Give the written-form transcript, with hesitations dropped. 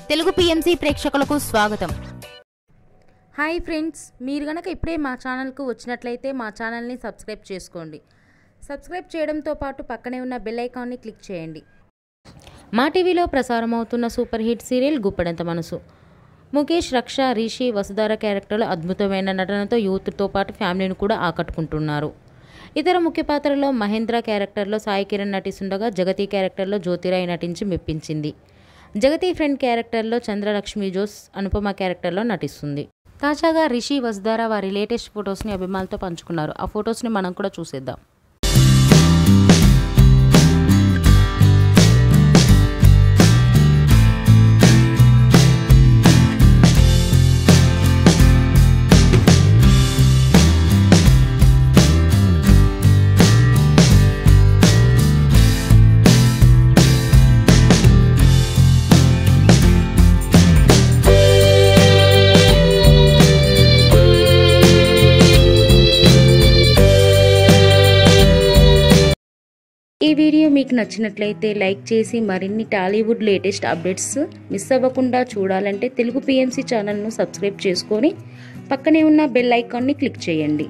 Telugu PMC ప్రేక్షకులకు స్వాగతం. Hi friends, మీరు గనక ఇప్పుడే మా ఛానల్కు వచ్చినట్లయితే మా ఛానల్ని సబ్స్క్రైబ్ చేసుకోండి. సబ్స్క్రైబ్ చేయడంతో పాటు పక్కనే ఉన్న బెల్ ఐకాన్ని క్లిక్ చేయండి. మా టీవీలో ప్రసారం అవుతున్న సూపర్ హిట్ సీరియల్ గుప్పెడంత మనసు. ముఖేష్, రక్ష, రిషి, వసుధార క్యారెక్టర్లు అద్భుతమైన నటనతో యూత్తో పాటు ఫ్యామిలీని కూడా ఆకట్టుకుంటున్నారు. ఇతర ముఖ్య పాత్రలో మహేంద్ర క్యారెక్టర్లో సాయి కిరణ్ నటిస్తుండగా జగతి క్యారెక్టర్లో జ్యోతిరాయ్ నటించి మెప్పించింది. జగతి ఫ్రెండ్ క్యారెక్టర్లో చంద్రలక్ష్మి జోస్ అనుపమ క్యారెక్టర్లో నటిస్తుంది. తాజాగా రిషి, వసుధార వారి లేటెస్ట్ ఫొటోస్ని అభిమానులతో పంచుకున్నారు. ఆ ఫొటోస్ని మనం కూడా చూసేద్దాం. ఈ వీడియో మీకు నచ్చినట్లయితే లైక్ చేసి మరిన్ని టాలీవుడ్ లేటెస్ట్ అప్డేట్స్ మిస్ అవ్వకుండా చూడాలంటే తెలుగు పిఎంసి ఛానల్ను సబ్స్క్రైబ్ చేసుకొని పక్కనే ఉన్న బెల్ ఐకాన్ని క్లిక్ చేయండి.